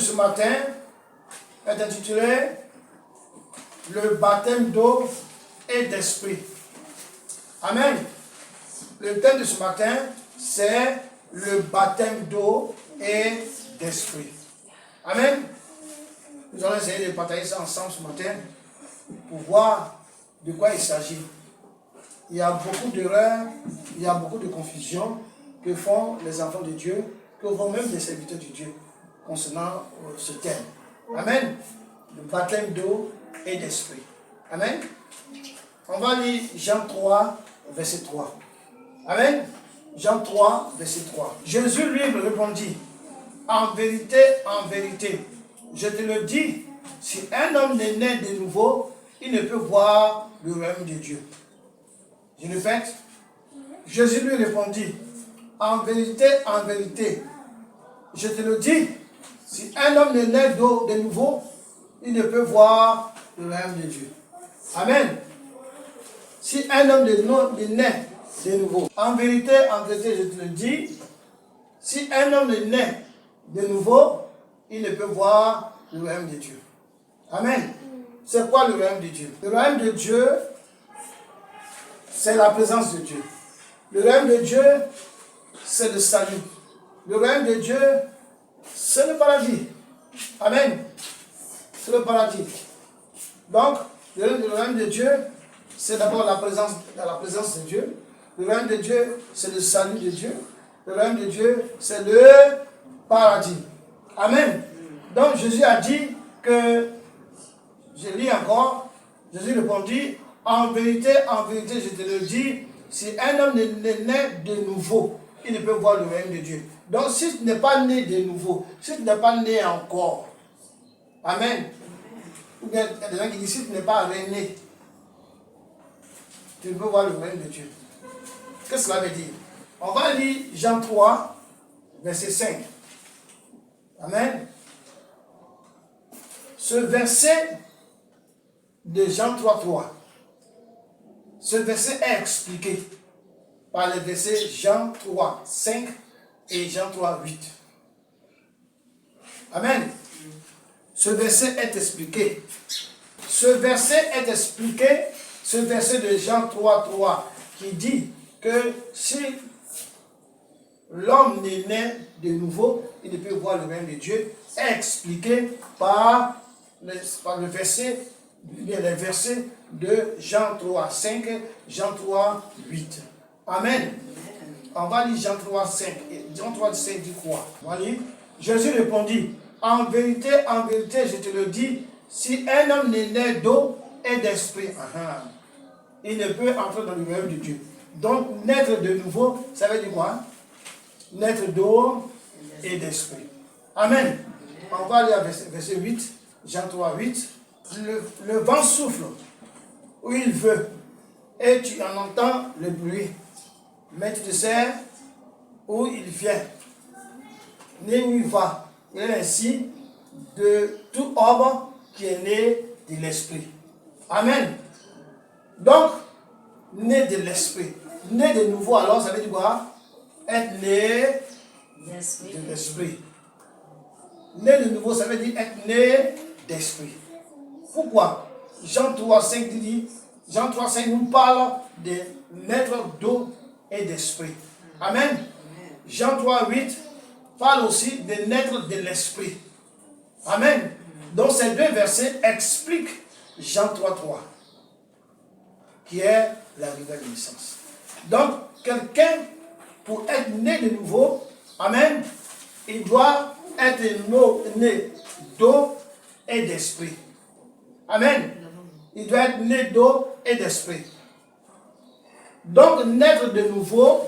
ce matin est intitulé « Le baptême d'eau et d'esprit ». Amen. Le thème de ce matin, c'est le baptême d'eau et d'esprit. Amen. Nous allons essayer de partager ça ensemble ce matin pour voir de quoi il s'agit. Il y a beaucoup d'erreurs, il y a beaucoup de confusion que font les enfants de Dieu, que font même les serviteurs de Dieu concernant ce thème. Amen. Le baptême d'eau et d'esprit. Amen. On va lire Jean 3, verset 3. Amen. Jean 3, verset 3. Jésus lui répondit, en vérité, je te le dis, si un homme n'est né de nouveau, il ne peut voir le royaume de Dieu. Je le répète. Jésus lui répondit, en vérité, je te le dis, si un homme n'est né d'eau de nouveau, il ne peut voir le royaume de Dieu. Amen. Si un homme est né de nouveau, en vérité, je te le dis, si un homme est né de nouveau, il ne peut voir le royaume de Dieu. Amen. C'est quoi le royaume de Dieu? Le royaume de Dieu, c'est la présence de Dieu. Le royaume de Dieu, c'est le salut. Le royaume de Dieu, c'est le paradis. Amen. C'est le paradis. Donc, le royaume de Dieu, c'est d'abord la présence de Dieu. Le royaume de Dieu, c'est le salut de Dieu. Le royaume de Dieu, c'est le paradis. Amen. Donc, Jésus a dit que, je lis encore, Jésus répondit, en vérité, je te le dis, si un homme n'est né de nouveau, il ne peut voir le royaume de Dieu. Donc, si tu n'es pas né de nouveau, si tu n'es pas né encore, amen. Ou bien, il y a des gens qui disent, si tu n'es pas rené, tu ne peux voir le royaume de Dieu. Qu'est-ce que cela veut dire? On va lire Jean 3, verset 5. Amen. Ce verset de Jean 3, 3. Ce verset est expliqué par les versets Jean 3, 5 et Jean 3, 8. Amen. Ce verset est expliqué. Ce verset de Jean 3, 3 qui dit que si l'homme n'est né de nouveau, il ne peut voir le royaume de Dieu, est expliqué par les versets de Jean 3, 5, Jean 3, 8. Amen. On va lire Jean 3, 5. Jean 3, 5 dit quoi? On va lire. Jésus répondit, en vérité, je te le dis, si un homme n'est né d'eau et d'esprit, il ne peut entrer dans le royaume de Dieu. Donc, naître de nouveau, ça veut dire quoi? Naître d'eau et d'esprit. Amen. On va aller à verset 8, Jean 3, 8. Le vent souffle où il veut et tu en entends le bruit. Mais tu te sais où il vient, ni où il va. Il est ainsi de tout homme qui est né de l'esprit. Amen. Donc, né de l'esprit. Né de nouveau, alors ça veut dire quoi? Être né de l'esprit. Né de nouveau, ça veut dire être né d'esprit. Pourquoi? Jean 3, 5 dit, Jean 3, 5 nous parle de naître d'eau et d'esprit. Amen. Jean 3, 8 parle aussi de naître de l'esprit. Amen. Donc ces deux versets expliquent Jean 3, 3, qui est la nouvelle naissance. Donc, quelqu'un, pour être né de nouveau, amen, il doit être né d'eau et d'esprit. Amen. Il doit être né d'eau et d'esprit. Donc, naître de nouveau,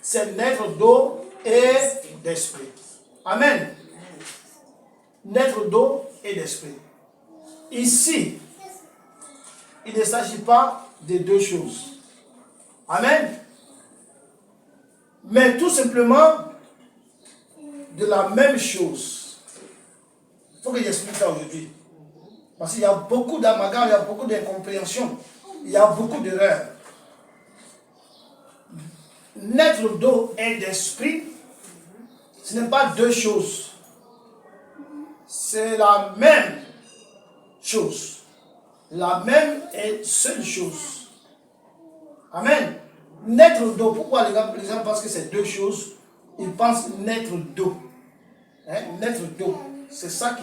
c'est naître d'eau et d'esprit. Amen. Naître d'eau et d'esprit. Ici, il ne s'agit pas de deux choses. Amen. Mais tout simplement de la même chose. Il faut que j'explique ça aujourd'hui. Parce qu'il y a beaucoup d'amalgames, il y a beaucoup d'incompréhension, il y a beaucoup d'erreurs. Naître d'eau et d'esprit, ce n'est pas deux choses. c'est la même chose. La même et seule chose. Amen. Naître d'eau. Pourquoi les gens pensent que c'est deux choses? Ils pensent naître d'eau. Hein? Naître d'eau. C'est ça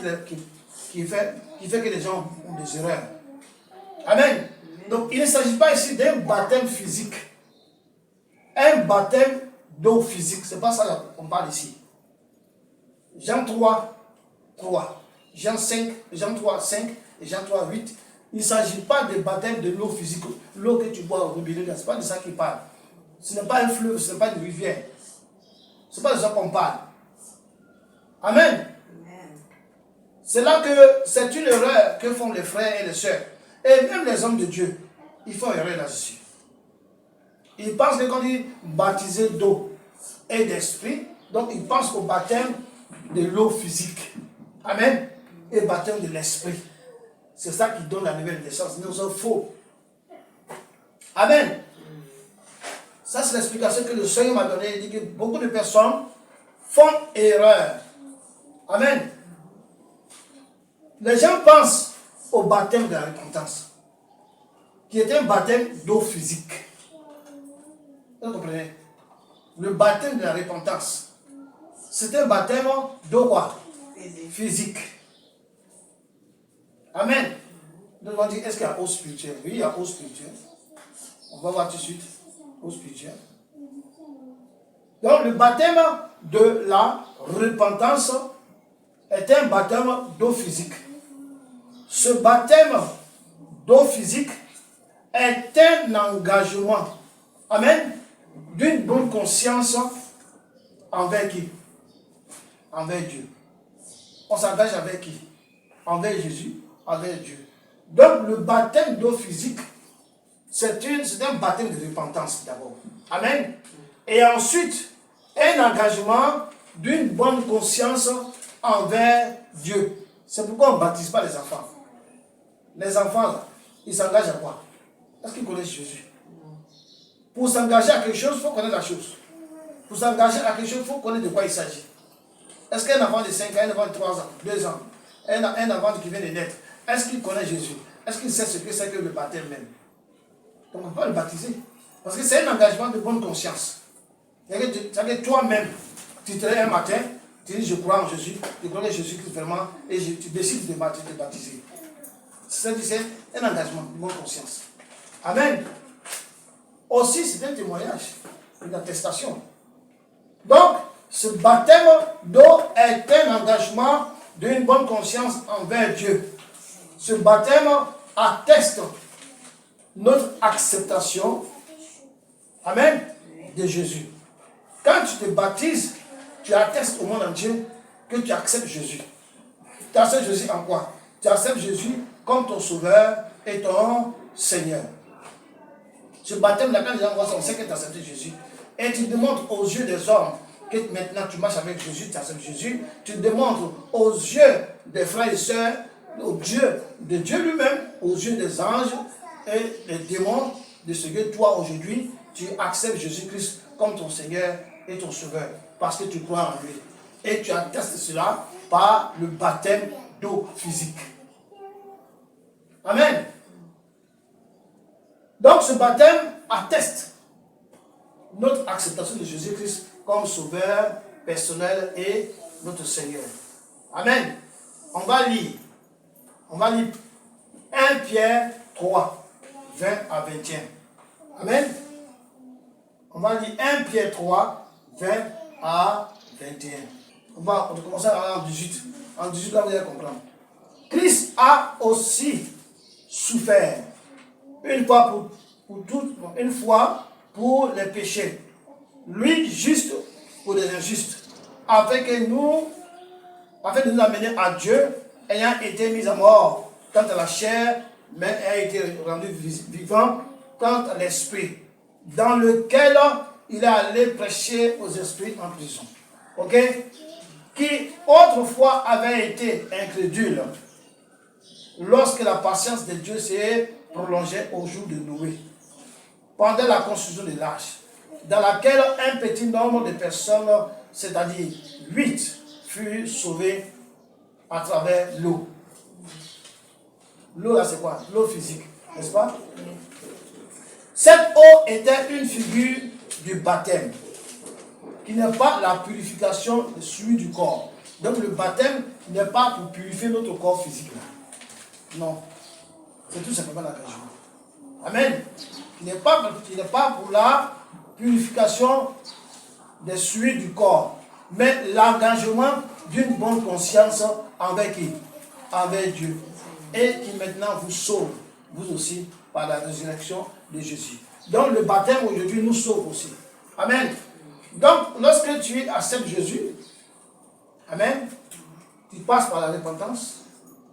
qui fait que les gens ont des erreurs. Amen. Donc il ne s'agit pas ici d'un baptême physique. Un baptême d'eau physique. C'est pas ça qu'on parle ici. Jean 3, 3. Jean 3, 5 et Jean 3, 8. Il ne s'agit pas de baptême de l'eau physique. L'eau que tu bois au robinet, ce n'est pas de ça qu'il parle. Ce n'est pas un fleuve, ce n'est pas une rivière. Ce n'est pas de ça qu'on parle. Amen. C'est là que c'est une erreur que font les frères et les sœurs. Et même les hommes de Dieu, ils font erreur là-dessus. Ils pensent que quand ils baptisent d'eau et d'esprit, donc ils pensent au baptême de l'eau physique. Amen. Et baptême de l'esprit. C'est ça qui donne la nouvelle naissance. Nous sommes faux. Amen. Ça, c'est l'explication que le Seigneur m'a donnée. Il dit que beaucoup de personnes font erreur. Amen. Les gens pensent au baptême de la repentance, qui est un baptême d'eau physique. Vous comprenez? Le baptême de la repentance, c'est un baptême d'eau quoi? Physique. Amen. Donc on va dire, est-ce qu'il y a eau spirituelle? Oui, il y a eau spirituelle. On va voir tout de suite. Eau spirituelle. Donc le baptême de la repentance est un baptême d'eau physique. Ce baptême d'eau physique est un engagement, amen, d'une bonne conscience envers qui? Envers Dieu. On s'engage avec qui? Envers Jésus, envers Dieu. Donc le baptême d'eau physique, c'est un baptême de repentance d'abord. Amen. Et ensuite, un engagement d'une bonne conscience envers Dieu. C'est pourquoi on ne baptise pas les enfants. Les enfants, là, ils s'engagent à quoi? Est-ce qu'ils connaissent Jésus? Pour s'engager à quelque chose, il faut connaître la chose. Pour s'engager à quelque chose, il faut connaître de quoi il s'agit. Est-ce qu'un enfant de 5 ans, un enfant de 3 ans, 2 ans, un enfant qui vient de naître, est-ce qu'il connaît Jésus? Est-ce qu'il sait ce que c'est que le baptême même? Donc on ne peut pas le baptiser. Parce que c'est un engagement de bonne conscience. C'est-à-dire que toi-même, tu te lèves un matin, tu dis je crois en Jésus, je crois en Jésus-Christ vraiment, et tu décides de baptiser. C'est un engagement de bonne conscience. Amen. Aussi, c'est un témoignage, une attestation. Donc, ce baptême d'eau est un engagement d'une bonne conscience envers Dieu. Ce baptême atteste notre acceptation, amen, de Jésus. Quand tu te baptises, tu attestes au monde entier que tu acceptes Jésus. Tu acceptes Jésus en quoi? Tu acceptes Jésus comme ton sauveur et ton Seigneur. Ce baptême-là, quand les gens voient ça, on sait que tu as accepté Jésus. Et tu démontres aux yeux des hommes que maintenant tu marches avec Jésus, tu acceptes Jésus. Tu démontres aux yeux des frères et sœurs, au Dieu, de Dieu lui-même, aux yeux des anges et des démons, de ce que toi aujourd'hui, tu acceptes Jésus-Christ comme ton Seigneur et ton Sauveur, parce que tu crois en lui. Et tu attestes cela par le baptême d'eau physique. Amen. Donc ce baptême atteste notre acceptation de Jésus-Christ comme Sauveur personnel et notre Seigneur. Amen. On va lire 1 Pierre 3, 20 à 21. Amen. On va lire 1 Pierre 3, 20 à 21. On va commencer en 18. En 18, là, vous allez comprendre. Christ a aussi souffert une fois pour les péchés. Lui, juste pour les injustes. Afin de nous amener à Dieu, ayant été mis à mort quant à la chair, mais ayant été rendu vivant quant à l'esprit, dans lequel il est allé prêcher aux esprits en prison. Ok? Qui autrefois avait été incrédule lorsque la patience de Dieu s'est prolongée au jour de Noé, pendant la construction de l'arche, dans laquelle un petit nombre de personnes, c'est-à-dire 8, furent sauvées à travers l'eau. L'eau là c'est quoi? L'eau physique, n'est-ce pas? Cette eau était une figure du baptême, qui n'est pas la purification de celui du corps. Donc le baptême n'est pas pour purifier notre corps physique. Non. C'est tout simplement l'engagement. Amen. Il n'est pas pour la purification des souillures du corps, mais l'engagement d'une bonne conscience envers qui? Envers Dieu. Et qui maintenant vous sauve, vous aussi, par la résurrection de Jésus. Donc le baptême aujourd'hui nous sauve aussi. Amen. Donc lorsque tu acceptes Jésus, amen, tu passes par la repentance.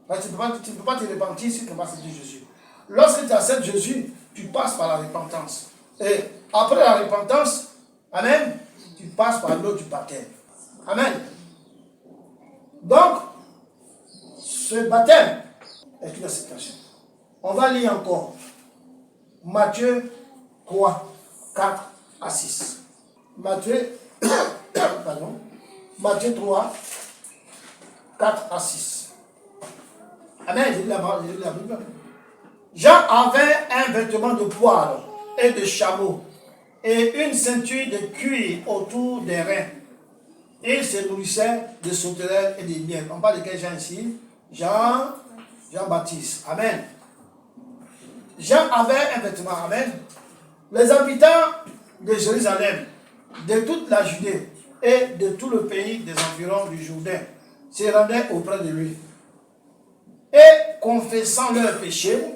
Tu ne peux pas te repentir si tu ne passes par Jésus. Lorsque tu acceptes Jésus, tu passes par la repentance. Et après la repentance, amen, tu passes par l'eau du baptême. Amen. Donc, ce baptême est une acceptation. On va lire encore Matthieu 3, 4 à 6. Matthieu 3, 4 à 6. Amen, j'ai lu la Bible. Jean avait un vêtement de poil et de chameau et une ceinture de cuir autour des reins. Et il se nourrissait de sauterelles et de miel. On parle de quel Jean ici? Jean-Baptiste. Amen. Jean avait un vêtement. Amen. Les habitants de Jérusalem, de toute la Judée et de tout le pays des environs du Jourdain se rendaient auprès de lui. Et confessant leurs péchés,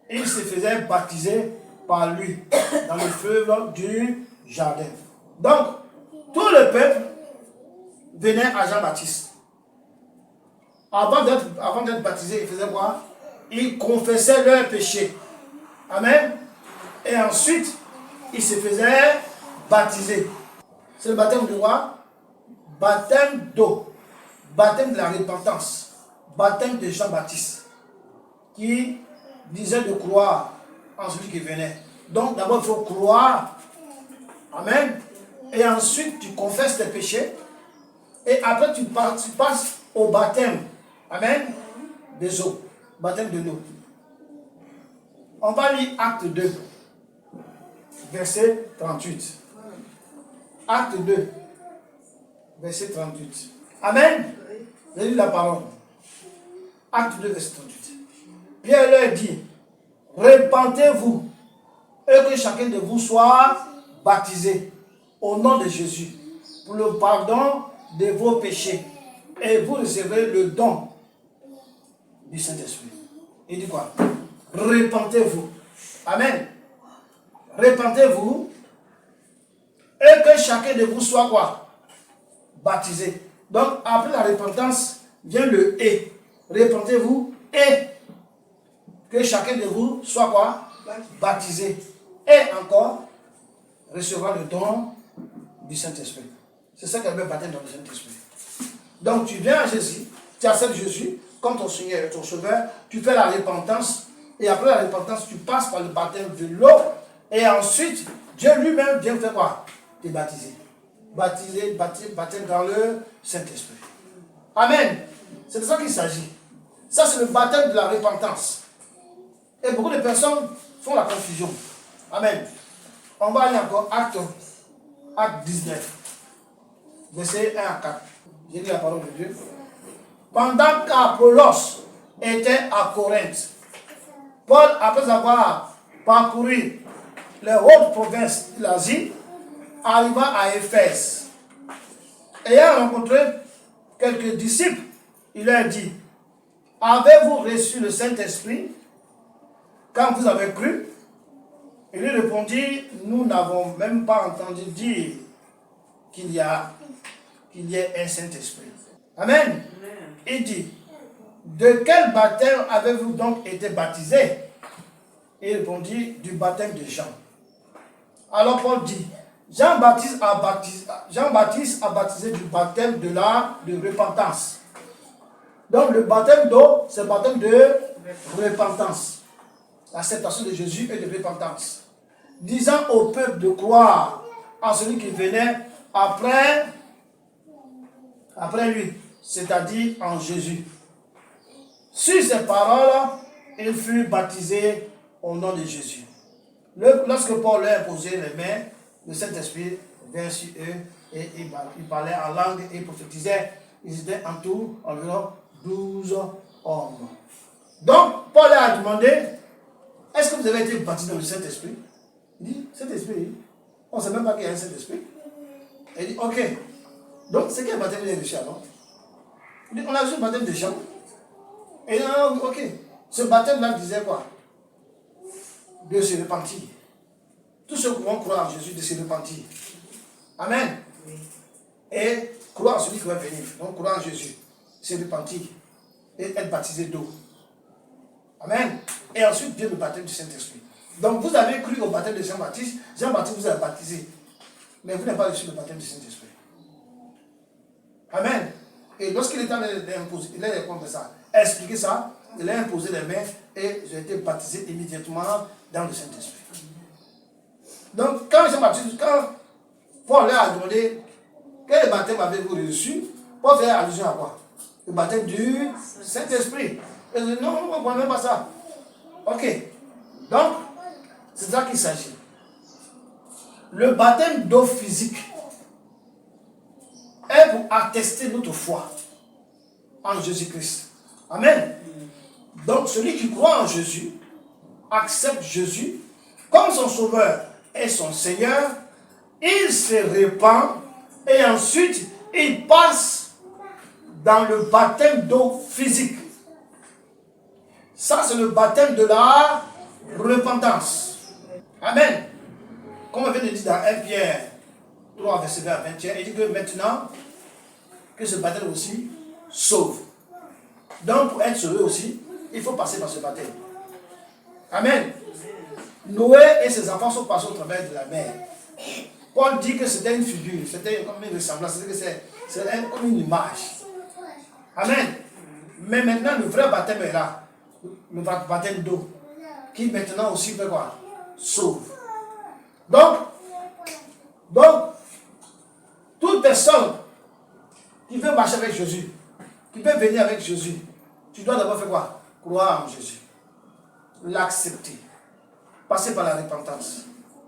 ils se faisaient baptiser par lui dans le fleuve du Jourdain. Donc, tout le peuple venait à Jean-Baptiste. Avant d'être baptisé, ils faisaient quoi? Ils confessaient leurs péchés. Amen. Et ensuite, ils se faisaient baptiser. C'est le baptême de quoi? Baptême d'eau. Baptême de la repentance. Baptême de Jean-Baptiste. Qui disait de croire en celui qui venait. Donc d'abord il faut croire. Amen. Et ensuite tu confesses tes péchés. Et après tu passes au baptême. Amen. Des eaux. Baptême de l'eau. On va lire Acte 2. Verset 38. Acte 2. Verset 38. Amen. Je lis la parole. Acte 2, verset 38. Pierre leur dit, repentez-vous et que chacun de vous soit baptisé au nom de Jésus pour le pardon de vos péchés et vous recevrez le don du Saint-Esprit. Il dit quoi? Repentez-vous. Amen. Repentez-vous et que chacun de vous soit quoi? Baptisé. Donc après la repentance vient le et. Repentez-vous et que chacun de vous soit quoi? Baptisé. Et encore, recevra le don du Saint-Esprit. C'est ça qu'elle veut baptême dans le Saint-Esprit. Donc tu viens à Jésus, tu acceptes Jésus comme ton Seigneur et ton Sauveur, tu fais la repentance, et après la repentance, tu passes par le baptême de l'eau, et ensuite, Dieu lui-même vient faire quoi? Te baptiser. Baptême dans le Saint-Esprit. Amen. C'est de ça qu'il s'agit. Ça, c'est le baptême de la repentance. Et beaucoup de personnes font la confusion. Amen. On va aller encore, acte 19, verset 1 à 4. J'ai dit la parole de Dieu. Pendant qu'Apollos était à Corinthe, Paul, après avoir parcouru les hautes provinces de l'Asie, arriva à Éphèse. Ayant rencontré quelques disciples, il leur dit, avez-vous reçu le Saint-Esprit quand vous avez cru? Il lui répondit, nous n'avons même pas entendu dire qu'il y ait un Saint-Esprit. Amen. Il dit, de quel baptême avez-vous donc été baptisé? Il répondit, du baptême de Jean. Alors Paul dit, Jean-Baptiste a baptisé du baptême de repentance. Donc le baptême d'eau, c'est le baptême de repentance. L'acceptation de Jésus et de repentance. Disant au peuple de croire en celui qui venait après lui, c'est-à-dire en Jésus. Sur ces paroles, ils furent baptisés au nom de Jésus. Lorsque Paul leur imposait les mains, le Saint-Esprit vint sur eux et il parlait en langue et prophétisait. Ils étaient en tout environ 12 hommes. Donc, Paul leur a demandé, est-ce que vous avez été baptisé dans le Saint-Esprit? Il dit, Saint-Esprit, on ne sait même pas qu'il y a un Saint-Esprit. Il dit, ok. Donc, c'est quel baptême de Jean, non? Il dit, on a reçu le baptême de Jean. Et il dit, ok. Ce baptême-là disait quoi? De se repentir. Tous ceux qui vont croire en Jésus, de se repentir. Amen. Et croire en celui qui va venir. Donc, croire en Jésus. Se repentir. Et être baptisé d'eau. Amen. Et ensuite, vient le baptême du Saint-Esprit. Donc, vous avez cru au baptême de Jean-Baptiste. Jean-Baptiste vous a baptisé. Mais vous n'avez pas reçu le baptême du Saint-Esprit. Amen. Et lorsqu'il est en train d'imposer, il a comme ça, expliqué ça, il a imposé les mains et j'ai été baptisé immédiatement dans le Saint-Esprit. Donc, quand Paul leur a demandé quel baptême avez-vous reçu, Paul fait allusion à quoi? Le baptême du Saint-Esprit. Il dit non, on ne voit même pas ça. Ok. Donc, c'est ça qu'il s'agit. Le baptême d'eau physique est pour attester notre foi en Jésus-Christ. Amen. Donc, celui qui croit en Jésus, accepte Jésus comme son sauveur et son Seigneur, il se répand et ensuite il passe dans le baptême d'eau physique. Ça, c'est le baptême de la repentance. Amen. Comme on vient de dire dans 1 Pierre 3, verset 20 à 21, il dit que maintenant, que ce baptême aussi sauve. Donc, pour être sauvé aussi, il faut passer par ce baptême. Amen. Noé et ses enfants sont passés au travers de la mer. Paul dit que c'était une figure, c'était comme une ressemblance, c'est comme une image. Amen. Mais maintenant, le vrai baptême est là. Le baptême d'eau. Qui maintenant aussi fait quoi? Sauve. Donc, toute personne qui veut marcher avec Jésus, qui peut venir avec Jésus, tu dois d'abord faire quoi? Croire en Jésus. L'accepter. Passer par la repentance.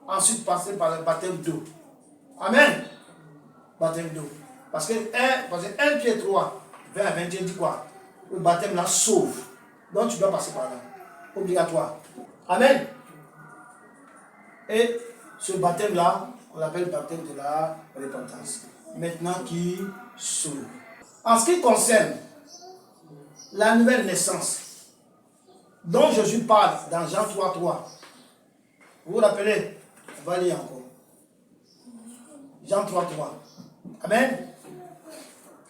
Ensuite, passer par le baptême d'eau. Amen. Baptême d'eau. Parce que 1 Pierre 3, 20 à 21 dit quoi? Le baptême là sauve. Donc tu dois passer par là. Obligatoire. Amen. Et ce baptême là, on l'appelle le baptême de la repentance. Maintenant qui sauve. En ce qui concerne la nouvelle naissance, dont Jésus parle dans Jean 3, 3. Vous vous rappelez? On va lire encore. Jean 3, 3. Amen.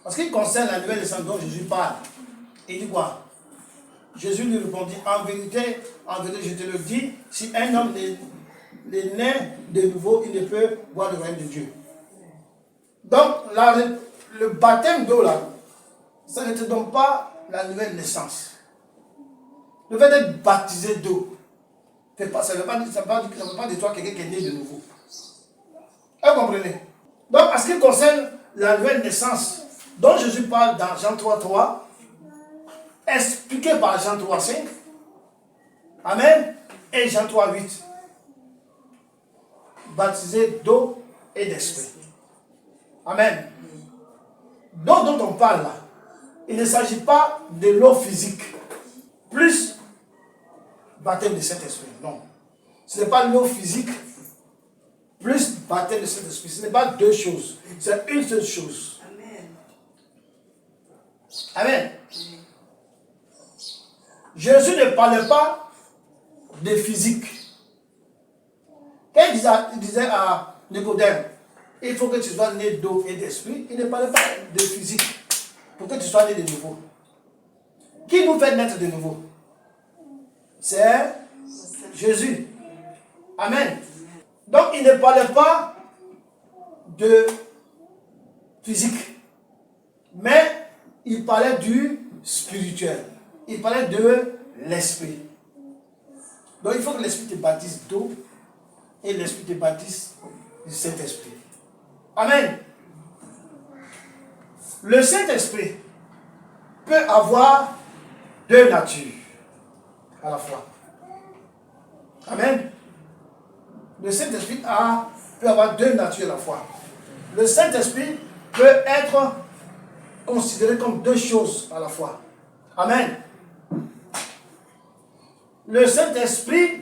En ce qui concerne la nouvelle naissance dont Jésus parle, il dit quoi? Jésus lui répondit, en vérité, je te le dis, si un homme est né de nouveau, il ne peut voir le royaume de Dieu. Donc, le baptême d'eau là, ça ne te donne pas la nouvelle naissance. Le fait d'être baptisé d'eau, ça ne veut pas de toi quelqu'un qui est né de nouveau. Vous comprenez? Donc, en ce qui concerne la nouvelle naissance, dont Jésus parle dans Jean 3, 3, expliqué par Jean 3, 5, Amen, et Jean 3, 8, baptisé d'eau et d'esprit. Amen. D'eau dont on parle là, il ne s'agit pas de l'eau physique, plus baptême de Saint-Esprit. Non. Ce n'est pas l'eau physique, plus baptême de Saint-Esprit. Ce n'est pas deux choses. C'est une seule chose. Amen. Amen. Jésus ne parlait pas de physique. Quand il disait à Nicodème, il faut que tu sois né d'eau et d'esprit, il ne parlait pas de physique pour que tu sois né de nouveau. Qui nous fait naître de nouveau? C'est Jésus. Amen. Donc il ne parlait pas de physique, mais il parlait du spirituel. Il parlait de l'esprit. Donc il faut que l'esprit te baptise d'eau et l'esprit te baptise du Saint-Esprit. Amen. Le Saint-Esprit peut avoir deux natures à la fois. Amen. Le Saint-Esprit peut avoir deux natures à la fois. Le Saint-Esprit peut être considéré comme deux choses à la fois. Amen. Le Saint-Esprit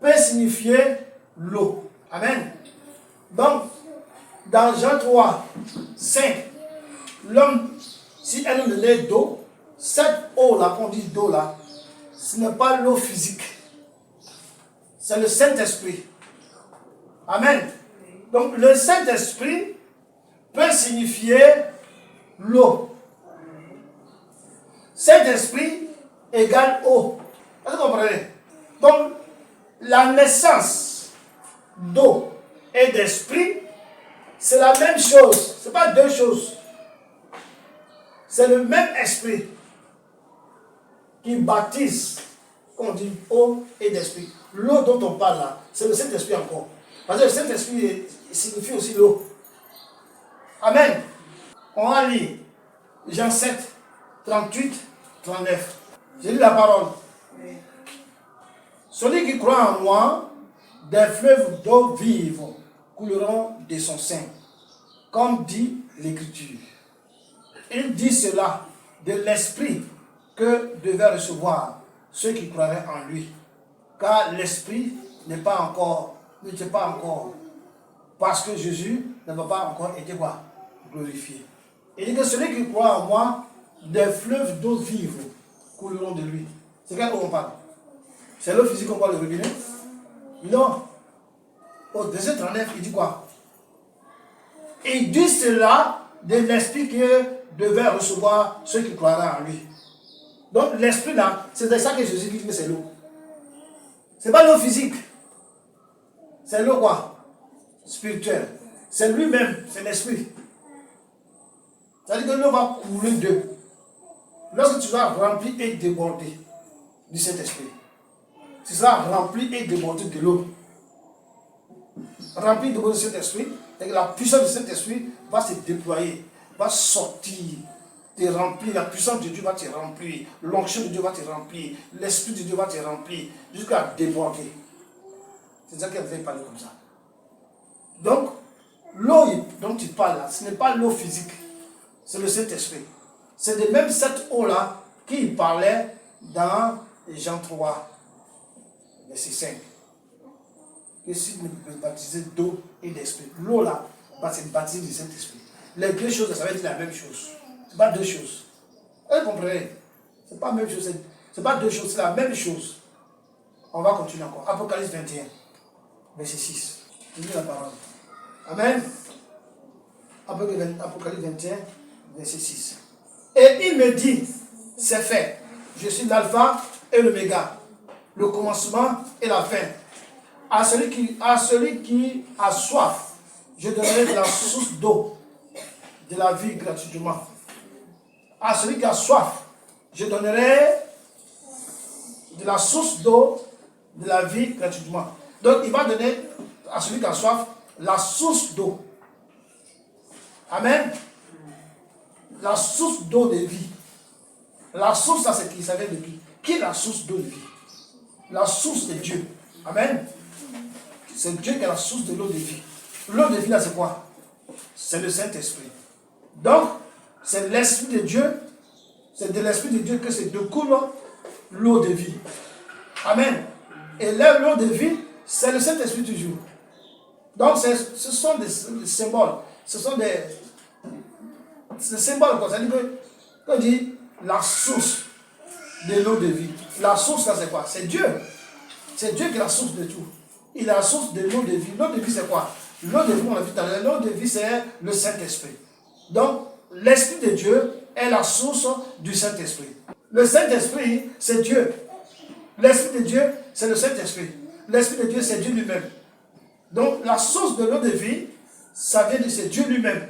peut signifier l'eau. Amen. Donc, dans Jean 3, 5, l'homme, si elle est née d'eau, cette eau-là, qu'on dit d'eau là, ce n'est pas l'eau physique. C'est le Saint-Esprit. Amen. Donc, le Saint-Esprit peut signifier l'eau. Saint-Esprit égale eau. Est-ce que vous comprenez? Donc, la naissance d'eau et d'esprit, c'est la même chose. Ce n'est pas deux choses. C'est le même esprit qui baptise, on dit eau et d'esprit. L'eau dont on parle là, c'est le Saint-Esprit encore. Parce que le Saint-Esprit signifie aussi l'eau. Amen. On va lire Jean 7, 38, 39. J'ai lu la parole. Celui qui croit en moi, des fleuves d'eau vive couleront de son sein, comme dit l'Écriture. Il dit cela de l'Esprit que devaient recevoir ceux qui croiraient en lui. Car l'Esprit n'était pas encore, parce que Jésus n'avait pas encore été glorifié. Il dit que celui qui croit en moi, des fleuves d'eau vive couleront de lui. C'est quelle eau on parle? C'est l'eau physique qu'on parle de robinet? Non. Au verset 39, il dit quoi? Il dit cela de l'Esprit que devaient recevoir ceux qui croiraient en lui. Donc l'Esprit là, c'est de ça que Jésus dit que c'est l'eau. Ce n'est pas l'eau physique. C'est l'eau quoi? Spirituelle. C'est lui-même, c'est l'Esprit. C'est-à-dire que l'eau va couler d'eux. Lorsque tu seras rempli et débordé du Saint-Esprit, tu seras rempli et débordé de l'eau. Rempli de l'eau du Saint-Esprit, et que la puissance du Saint-Esprit va se déployer, va sortir, te remplir. La puissance de Dieu va te remplir, l'onction de Dieu va te remplir, l'Esprit de Dieu va te remplir, jusqu'à déborder. C'est ça qu'elle veut parler comme ça. Donc, l'eau dont tu parles là, ce n'est pas l'eau physique, c'est le Saint-Esprit. C'est de même cette eau-là qui parlait dans Jean 3, verset 5. Que si vous me baptisez d'eau et d'esprit, l'eau là, c'est le baptême du Saint-Esprit. Les deux choses, ça va être la même chose. Ce n'est pas deux choses. Vous comprenez? Ce n'est pas la même chose. Ce n'est pas deux choses, c'est la même chose. On va continuer encore. Apocalypse 21, verset 6. Je lis la parole. Amen. Apocalypse 21, verset 6. Et il me dit, c'est fait. Je suis l'alpha et l'oméga, le commencement et la fin. À celui qui a soif, je donnerai de la source d'eau, de la vie gratuitement. À celui qui a soif, je donnerai de la source d'eau, de la vie gratuitement. Donc il va donner à celui qui a soif la source d'eau. Amen. La source d'eau de vie. La source, ça c'est qui? Ça vient de qui? Qui est la source d'eau de vie? La source de Dieu. Amen. C'est Dieu qui est la source de l'eau de vie. L'eau de vie là c'est quoi? C'est le Saint-Esprit. Donc, c'est l'Esprit de Dieu. C'est de l'Esprit de Dieu que se découle l'eau de vie. Amen. Et l'eau de vie, c'est le Saint-Esprit toujours. Donc, ce sont des symboles. Ce sont des symboles. C'est-à-dire que, quand on dit la source de l'eau de vie, la source là c'est quoi? C'est Dieu. C'est Dieu qui est la source de tout. Il est la source de l'eau de vie. L'eau de vie c'est quoi? L'eau de vie, on l'a vu tout à l'heure, l'eau de vie c'est le Saint-Esprit. Donc, l'Esprit de Dieu est la source du Saint-Esprit. Le Saint-Esprit, c'est Dieu. L'Esprit de Dieu, c'est le Saint-Esprit. L'Esprit de Dieu, c'est Dieu lui-même. Donc, la source de l'eau de vie, ça vient de c'est Dieu lui-même.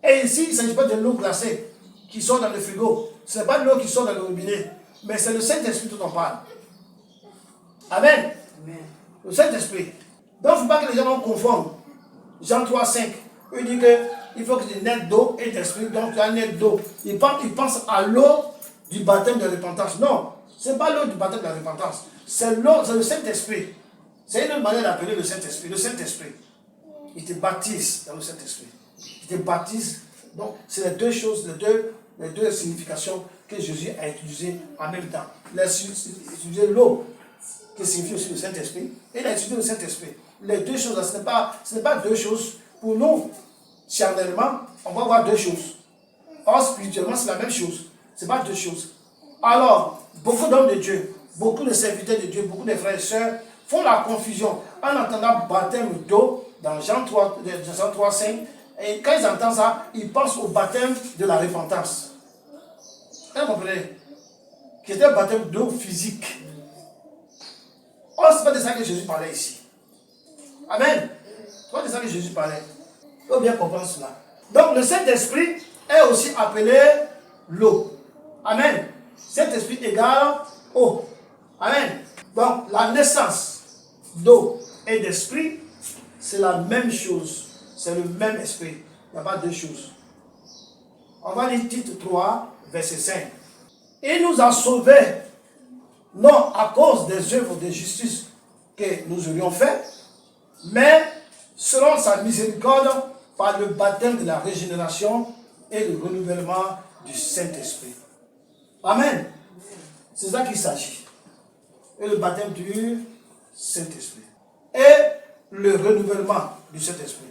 Et ici, il ne s'agit pas de l'eau glacée qui sort dans le frigo. Ce n'est pas l'eau qui sort dans le robinet. Mais c'est le Saint-Esprit dont on parle. Amen. Amen. Le Saint-Esprit. Donc, il ne faut pas que les gens nous confondent. Jean 3, 5. Il dit qu'il faut que tu naisses d'eau et d'esprit. Donc, tu as naître d'eau. Il pense à l'eau du baptême de repentance. Non, ce n'est pas l'eau du baptême de la repentance. C'est l'eau, c'est le Saint-Esprit. C'est une autre manière d'appeler le Saint-Esprit. Le Saint-Esprit. Il te baptise dans le Saint-Esprit. Il te baptise. Donc, c'est les deux choses, les deux significations que Jésus a utilisées en même temps. Il a utilisé l'eau, qui signifie aussi le Saint-Esprit, et il a utilisé le Saint-Esprit. Les deux choses, ce n'est pas deux choses. Pour nous, charnellement, on va voir deux choses. Or, spirituellement, c'est la même chose. Ce n'est pas deux choses. Alors, beaucoup d'hommes de Dieu, beaucoup de serviteurs de Dieu, beaucoup de frères et sœurs font la confusion en entendant baptême d'eau dans Jean 3, 5. Et quand ils entendent ça, ils pensent au baptême de la repentance. Vous comprenez? Qui était un baptême d'eau physique. Or, ce n'est pas de ça que Jésus parlait ici. Amen. Ce n'est pas de ça que Jésus parlait. Il faut bien comprendre cela. Donc, le Saint-Esprit est aussi appelé l'eau. Amen. Saint-Esprit égale eau. Amen. Donc, la naissance d'eau et d'esprit, c'est la même chose. C'est le même esprit. Il n'y a pas deux choses. On va lire Tite 3, verset 5. Il nous a sauvés, non à cause des œuvres de justice que nous aurions faites, mais selon sa miséricorde, par le baptême de la régénération et le renouvellement du Saint-Esprit. Amen. C'est ça qu'il s'agit. Et le baptême du Saint-Esprit. Et le renouvellement du Saint-Esprit.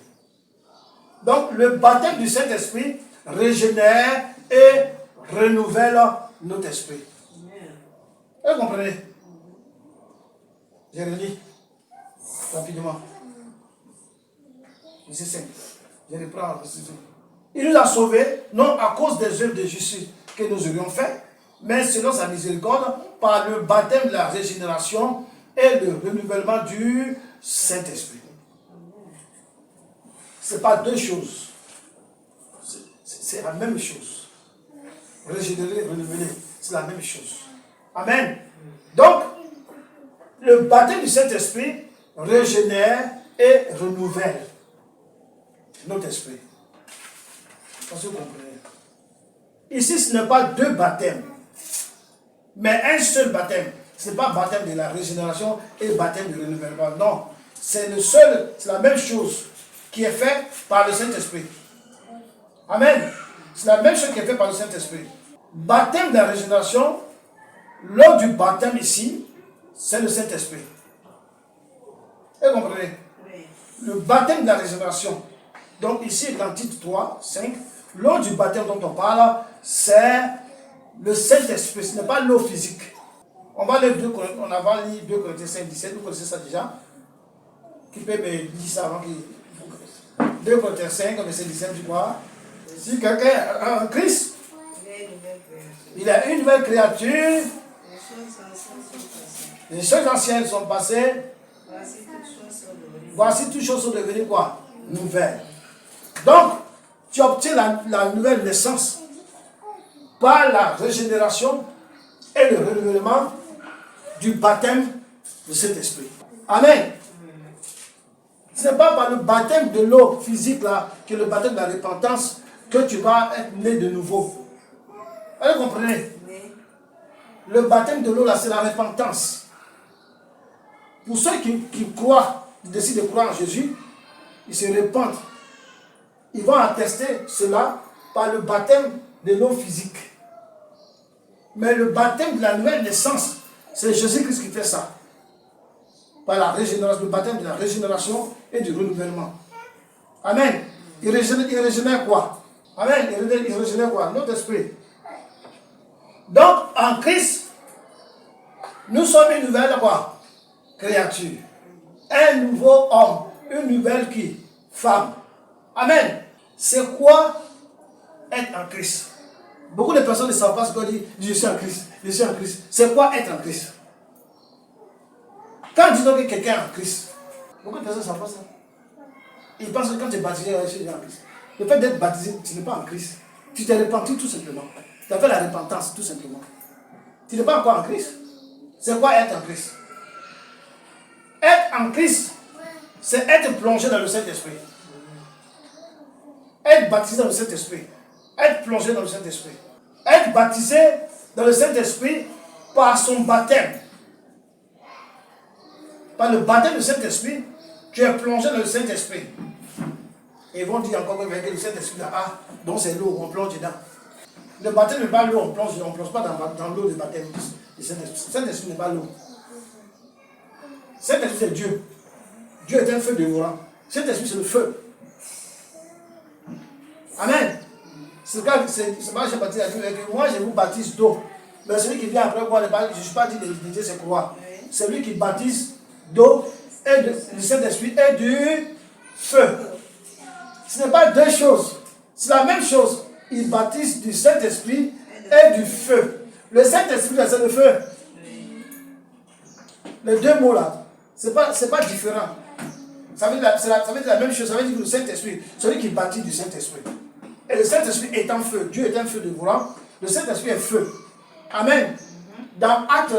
Donc, le baptême du Saint-Esprit régénère et renouvelle notre esprit. Vous comprenez? Je relis rapidement. C'est simple. Je reprends. Il nous a sauvés, non à cause des œuvres de justice que nous aurions faites, mais selon sa miséricorde, par le baptême de la régénération et le renouvellement du Saint-Esprit. Ce n'est pas deux choses. C'est la même chose. Régénérer, renouveler, c'est la même chose. Amen. Donc, le baptême du Saint-Esprit régénère et renouvelle notre esprit. Parce que vous comprenez. Ici, ce n'est pas deux baptêmes, mais un seul baptême. Ce n'est pas baptême de la régénération et baptême de renouvellement. Non, c'est le seul, c'est la même chose qui est faite par le Saint-Esprit. Amen. C'est la même chose qui est faite par le Saint-Esprit. Baptême de la régénération, l'eau du baptême ici, c'est le Saint-Esprit. Vous comprenez? Le baptême de la régénération. Donc ici, dans Tite 3, 5, l'eau du baptême dont on parle, c'est le Saint-Esprit. Ce n'est pas l'eau physique. On va lire 2 Corinthiens 5, 17. Vous connaissez ça déjà? Qui peut me dire ça avant qu'il... 2 Corinthiens 5, verset 17, je crois. Si quelqu'un a un Christ, il a une nouvelle créature. Les choses anciennes sont passées. Voici toutes choses sont devenues quoi? Nouvelles. Donc, tu obtiens la nouvelle naissance par la régénération et le renouvellement du baptême de cet esprit. Amen. Ce n'est pas par le baptême de l'eau physique là, que le baptême de la repentance, que tu vas être né de nouveau. Vous comprenez? Le baptême de l'eau là, c'est la repentance. Pour ceux qui croient, qui décident de croire en Jésus, ils se repentent. Ils vont attester cela par le baptême de l'eau physique. Mais le baptême de la nouvelle naissance, c'est Jésus-Christ qui fait ça. Par la régénération, le baptême de la régénération et du renouvellement. Amen. Il régénère quoi? Amen. Il régénère quoi? Notre esprit. Donc, en Christ, nous sommes une nouvelle quoi? Créature. Un nouveau homme. Une nouvelle qui? Femme. Amen. C'est quoi être en Christ? Beaucoup de personnes ne savent pas ce qu'on dit. Je suis en Christ. Je suis en Christ. C'est quoi être en Christ? Quand dis donc que quelqu'un est en Christ, beaucoup de personnes ne savent pas ça. Ils pensent que quand tu es baptisé, tu es en Christ. Le fait d'être baptisé, tu n'es pas en Christ. Tu t'es repenti tout simplement. Tu as fait la repentance tout simplement. Tu n'es pas encore en Christ. C'est quoi être en Christ? Être en Christ, c'est être plongé dans le Saint-Esprit. Être baptisé dans le Saint-Esprit. Être plongé dans le Saint-Esprit. Être baptisé dans le Saint-Esprit par son baptême. Par le baptême du Saint-Esprit, tu es plongé dans le Saint-Esprit. Et ils vont dire encore que le Saint-Esprit là, ah, donc c'est l'eau, on plonge dedans. Le baptême n'est pas l'eau, on ne plonge pas dans l'eau du baptême du Saint-Esprit. Le Saint-Esprit n'est pas l'eau. Le Saint-Esprit c'est Dieu. Dieu est un feu dévorant. Le Saint-Esprit c'est le feu. Amen. C'est pas je baptise que moi je vous baptise d'eau. Mais celui qui vient après moi, je ne suis pas dit de dire c'est quoi. C'est lui qui baptise d'eau et du Saint-Esprit et du feu. Ce n'est pas deux choses. C'est la même chose. Il baptise du Saint-Esprit et du feu. Le Saint-Esprit, c'est le feu. Les deux mots là, c'est pas différent. Ça veut dire la même chose. Ça veut dire que le Saint-Esprit, celui qui baptise du Saint-Esprit. Et le Saint-Esprit est en feu. Dieu est un feu dévorant. Le Saint-Esprit est feu. Amen. Dans Acte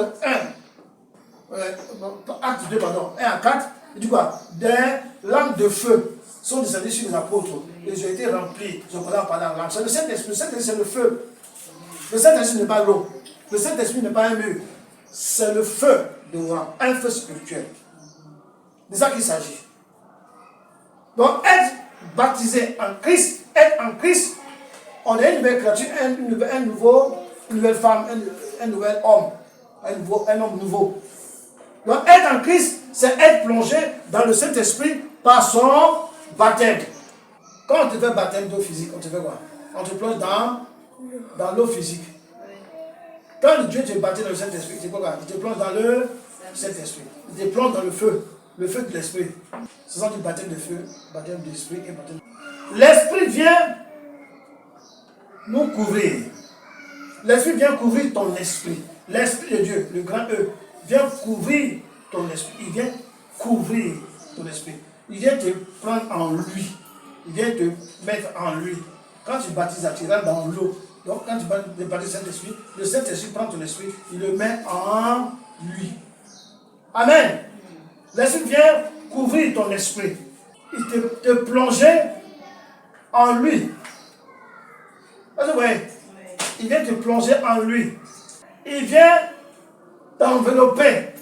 1, Acte 2, pardon, 1 à 4, il dit quoi? Des lampes de feu sont descendues sur les apôtres. Et ils ont été remplis. Ils ont commencé à parler en langue. C'est le Saint-Esprit. Le Saint-Esprit, c'est le feu. Le Saint-Esprit n'est pas l'eau. Le Saint-Esprit n'est pas un mur. C'est le feu dévorant. Un feu spirituel. C'est ça qu'il s'agit. Donc, être baptisé en Christ, être en Christ, on est une nouvelle créature, une nouvelle femme, un nouvel homme, un homme nouveau. Donc, être en Christ, c'est être plongé dans le Saint-Esprit par son baptême. Quand on te fait baptême d'eau physique, on te fait quoi? On te plonge dans l'eau physique. Quand Dieu te baptise dans le Saint-Esprit, il te plonge dans le Saint-Esprit. Il te plonge dans le feu de l'Esprit. Ce sont du baptême de feu, baptême de l'Esprit et baptême de... L'Esprit vient nous couvrir. L'Esprit vient couvrir ton esprit. L'Esprit de Dieu, le grand E, vient couvrir ton esprit. Il vient couvrir ton esprit. Il vient te prendre en lui. Il vient te mettre en lui. Quand tu baptises, tu rentres dans l'eau. Donc quand tu baptises le Saint-Esprit, le Saint-Esprit prend ton esprit, il le met en lui. Amen. L'Esprit vient couvrir ton esprit. Il te plonger en lui. Vous voyez? Il vient te plonger en lui. Il vient t'envelopper.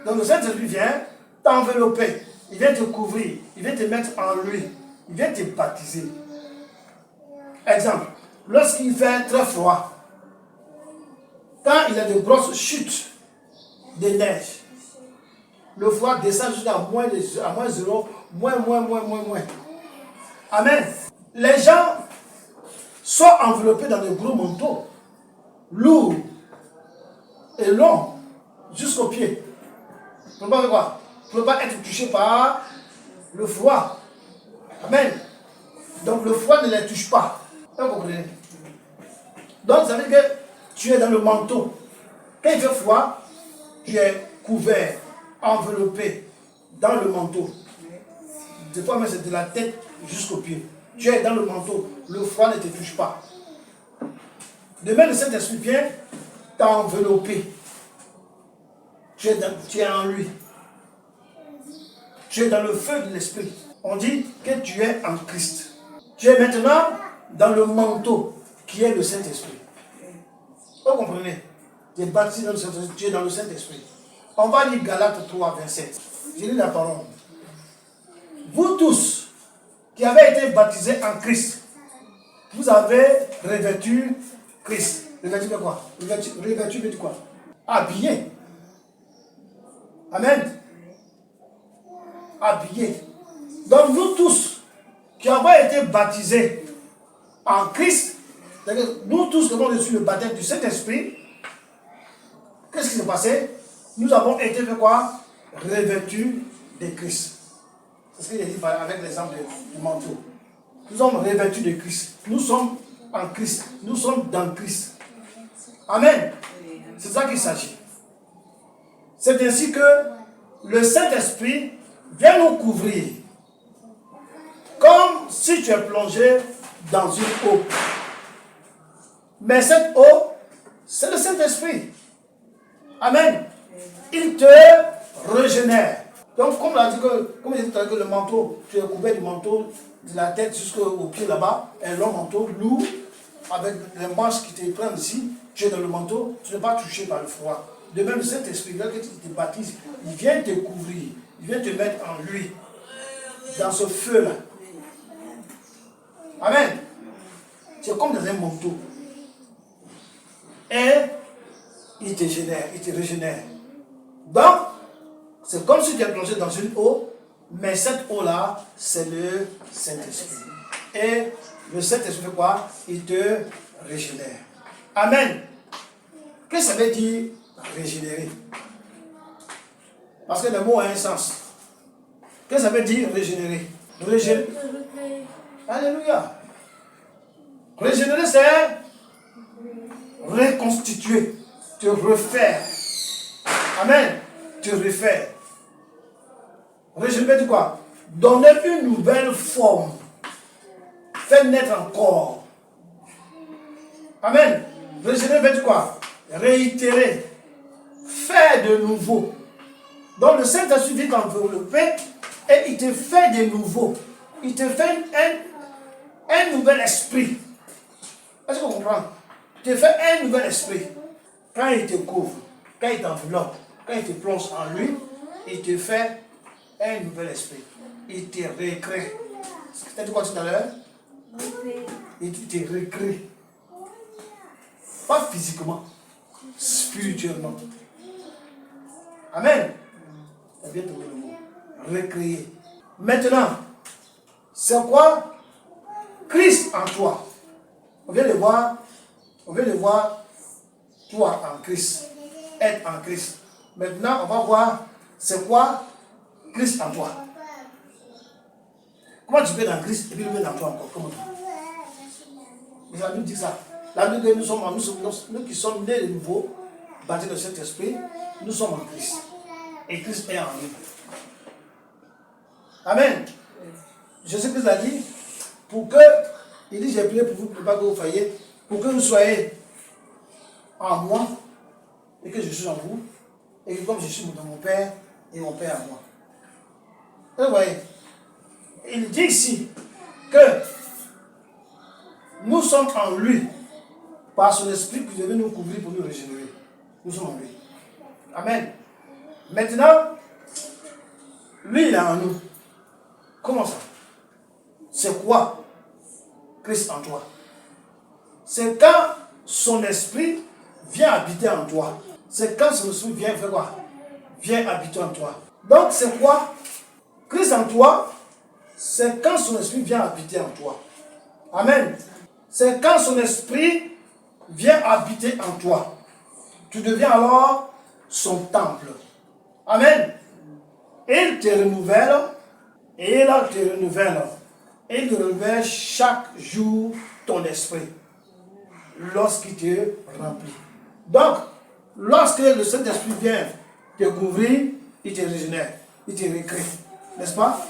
Donc le Saint-Esprit vient t'envelopper. Il vient te couvrir. Il vient te mettre en lui. Il vient te baptiser. Exemple, lorsqu'il fait très froid, quand il y a de grosses chutes de neige, le froid descend jusqu'à moins 0, moins. Amen. Les gens sont enveloppés dans de gros manteaux, lourds et longs, jusqu'aux pieds. Pour ne pas faire quoi? Pour ne pas être touché par le froid. Amen. Donc le froid ne les touche pas. Vous comprenez? Donc ça veut dire que tu es dans le manteau. Quand il fait froid, tu es couvert, enveloppé dans le manteau. Des fois même c'est de la tête jusqu'aux pieds. Tu es dans le manteau, le froid ne te touche pas. De même, le Saint-Esprit vient t'envelopper. Tu es en lui. Tu es dans le feu de l'Esprit. On dit que tu es en Christ. Tu es maintenant dans le manteau qui est le Saint-Esprit. Vous comprenez? Tu es baptisé dans le Saint-Esprit, tu es dans le Saint-Esprit. On va lire Galates 3, 27. Je lis la parole. Vous tous qui avez été baptisés en Christ, vous avez revêtu Christ. Revêtu de quoi? Revêtu de quoi? Habillé. Amen. Habillé. Donc nous tous qui avons été baptisés en Christ, nous tous qui avons reçu le baptême du Saint-Esprit, qu'est-ce qui s'est passé? Nous avons été fait quoi? Revêtus de Christ. C'est ce qu'il a dit avec l'exemple du manteau. Nous sommes revêtus de Christ. Nous sommes en Christ. Nous sommes dans Christ. Amen. C'est ça qu'il s'agit. C'est ainsi que le Saint-Esprit vient nous couvrir. Comme si tu es plongé dans une eau. Mais cette eau, c'est le Saint-Esprit. Amen. Il te régénère. Donc, comme il dit que le manteau, tu es couvert du manteau de la tête jusqu'au pied là-bas, un long manteau lourd, avec les manches qui te prennent ici, tu es dans le manteau, tu n'es pas touché par le froid. De même, cet esprit-là que tu te baptises, il vient te couvrir, il vient te mettre en lui, dans ce feu-là. Amen. C'est comme dans un manteau. Et il te génère, il te régénère. Donc, c'est comme si tu es plongé dans une eau, mais cette eau-là, c'est le Saint-Esprit. Et le Saint-Esprit fait quoi? Il te régénère. Amen. Qu'est-ce que ça veut dire régénérer? Parce que le mot a un sens. Qu'est-ce que ça veut dire régénérer? Régénérer. Alléluia. Régénérer, c'est reconstituer, te refaire. Amen. Te refaire. Régénérer, quoi? Donner une nouvelle forme. Faire naître encore. Amen. Régénérer, veut dire quoi? Réitérer. Faire de nouveau. Donc le Saint-Esprit vient t'envelopper et il te fait de nouveau. Il te fait un nouvel esprit. Est-ce que vous comprenez? Il te fait un nouvel esprit. Quand il te couvre, quand il t'enveloppe, quand il te plonge en lui, il te fait un nouvel esprit. Il te recrée. Tu as dit quoi tout à l'heure? Il te recrée. Pas physiquement, spirituellement. Amen. C'est bien trouvé le mot. Recréer. Maintenant, c'est quoi? Christ en toi. On vient de voir, toi en Christ. Être en Christ. Maintenant, on va voir, c'est quoi Christ en toi. Comment tu peux être dans Christ et puis le mettre dans toi encore? Comment? Mais la Bible dit ça. La Bible dit que nous qui sommes nés de nouveau, baptisés de cet esprit, nous sommes en Christ. Et Christ est en nous. Amen. Jésus-Christ a dit, pour que, il dit, j'ai prié pour vous, pour pas que vous failliez, pour que vous soyez en moi, et que je suis en vous, et que comme je suis dans mon Père, et mon Père en moi. Et vous voyez, il dit ici que nous sommes en lui, par son esprit qui devait nous couvrir pour nous régénérer. Nous sommes en lui. Amen. Maintenant, lui, il est en nous. Comment ça? C'est quoi Christ en toi? C'est quand son esprit vient habiter en toi. C'est quand son esprit vient faire quoi? Vient habiter en toi. Donc c'est quoi? Christ en toi, c'est quand son esprit vient habiter en toi. Amen. C'est quand son esprit vient habiter en toi. Tu deviens alors son temple. Amen. Il te renouvelle, et il te renouvelle. Il renouvelle chaque jour ton esprit. Lorsqu'il te remplit. Donc, lorsque le Saint-Esprit vient te couvrir, il te régénère, il te recrée. N'est-ce pas?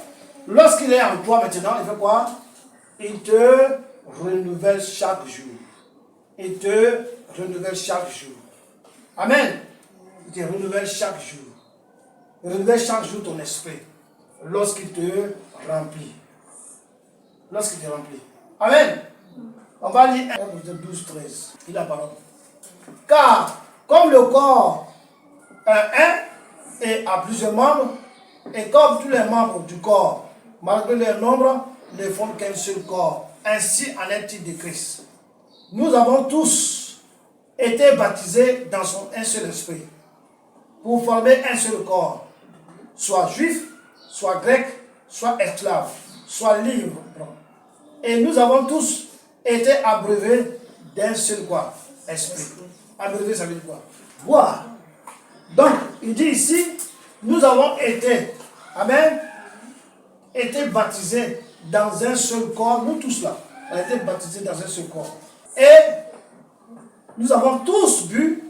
Lorsqu'il est en toi maintenant, il fait quoi? Il te renouvelle chaque jour. Il te renouvelle chaque jour. Amen. Il te renouvelle chaque jour. Il renouvelle chaque jour ton esprit. Lorsqu'il te remplit. Lorsqu'il te remplit. Amen. On va lire 1 12, 13. Il a parlé. Car, comme le corps est un et a plusieurs membres, et comme tous les membres du corps, malgré leur nombre, ne font qu'un seul corps, ainsi en est-il de Christ. Nous avons tous été baptisés dans un seul esprit, pour former un seul corps, soit juif, soit grec, soit esclave, soit libre. Et nous avons tous été abreuvés d'un seul quoi? Esprit. Abreuvé, ça veut dire quoi? Boire. Donc, il dit ici, nous avons été, amen, été baptisés dans un seul corps, nous tous là, on a été baptisés dans un seul corps. Et nous avons tous bu,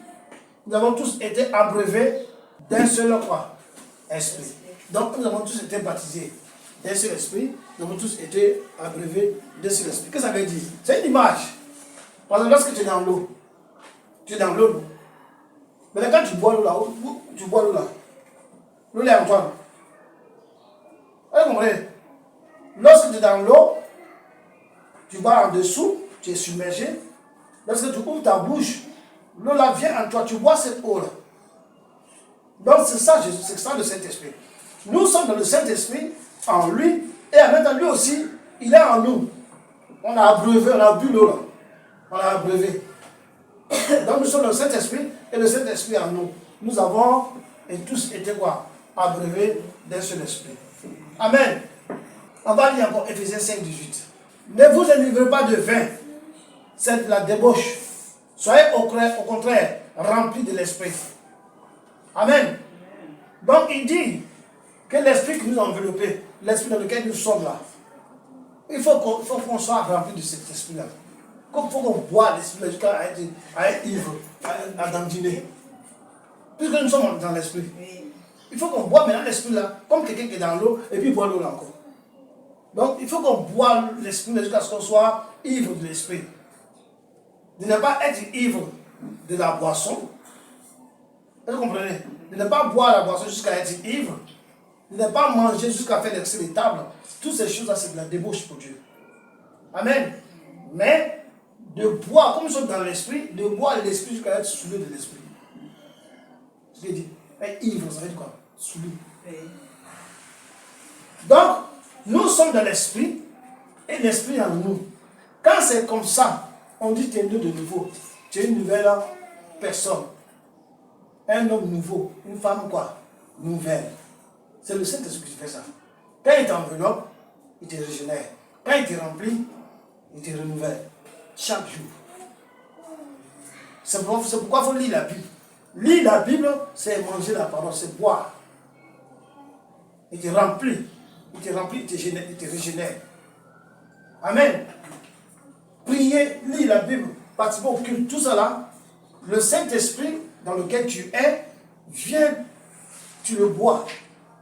nous avons tous été abreuvés d'un seul quoi? Esprit. Donc, nous avons tous été baptisés d'un seul esprit, nous avons tous été abreuvés d'un seul esprit. Qu'est-ce que ça veut dire? C'est une image. Parce que lorsque tu es dans l'eau, tu es dans l'eau. Mais quand tu bois l'eau là, tu bois l'eau là. L'eau est en toi. Vous comprenez? Lorsque tu es dans l'eau, tu bois en dessous, tu es submergé, Lorsque tu ouvres ta bouche, l'eau là vient en toi, tu bois cette eau là. Donc c'est ça, Jésus, c'est ça le Saint-Esprit. Nous sommes dans le Saint-Esprit, en lui, et en même temps lui aussi, il est en nous. On a abreuvé, on a bu l'eau là. On a abreuvé. Donc nous sommes dans le Saint-Esprit, et le Saint-Esprit en nous. Nous avons et tous été quoi? Abreuvés d'un seul esprit. Amen. On va lire encore Éphésiens 5, 18. Ne vous enivrez pas de vin, c'est de la débauche. Soyez au contraire remplis de l'esprit. Amen. Donc il dit que l'esprit que nous enveloppe, l'esprit dans lequel nous sommes là, il faut qu'on soit rempli de cet esprit-là. Il faut qu'on boive l'esprit jusqu'à être ivre, à dandiner. Puisque nous sommes dans l'esprit. Il faut qu'on boive maintenant l'esprit-là, comme quelqu'un qui est dans l'eau, et puis boit l'eau là encore. Donc il faut qu'on boive l'esprit jusqu'à ce qu'on soit ivre de l'esprit. De ne pas être ivre de la boisson. Vous comprenez? De ne pas boire la boisson jusqu'à être ivre. De ne pas manger jusqu'à faire l'excès des tables. Toutes ces choses-là, c'est de la débauche pour Dieu. Amen. Mais de boire, comme nous sommes dans l'esprit, de boire l'esprit jusqu'à être saoulé de l'esprit. Ce qu'il dit. Être ivre, ça veut dire quoi? Saoulé. Donc, nous sommes dans l'esprit et l'esprit en nous. Quand c'est comme ça, on dit que tu es né de nouveau. Tu es une nouvelle personne. Un homme nouveau. Une femme quoi? Nouvelle. C'est le Saint-Esprit qui fait ça. Quand il t'enveloppe, il te régénère. Quand il te remplit, il te renouvelle. Chaque jour. C'est pourquoi il faut lire la Bible. Lire la Bible, c'est manger la parole, c'est boire. Il te remplit. Il te remplit, il te régénère. Amen. Prier, lire la Bible, participer au culte, tout ça là, le Saint-Esprit dans lequel tu es, vient, tu le bois.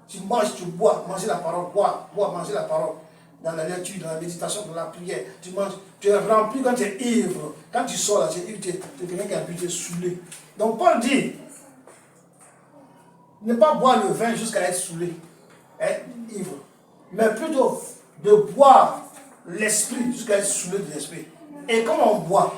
Tu manges, tu bois, manger la parole, bois, manger la parole. Dans la lecture, dans la méditation, dans la prière, tu manges, tu es rempli quand tu es ivre. Quand tu sors là, tu es ivre, tu es quelqu'un qui a bu, tu es saoulé. Donc Paul dit, ne pas boire le vin jusqu'à être saoulé, être ivre, mais plutôt de boire l'esprit jusqu'à être saoulé de l'esprit. Et comment on boit?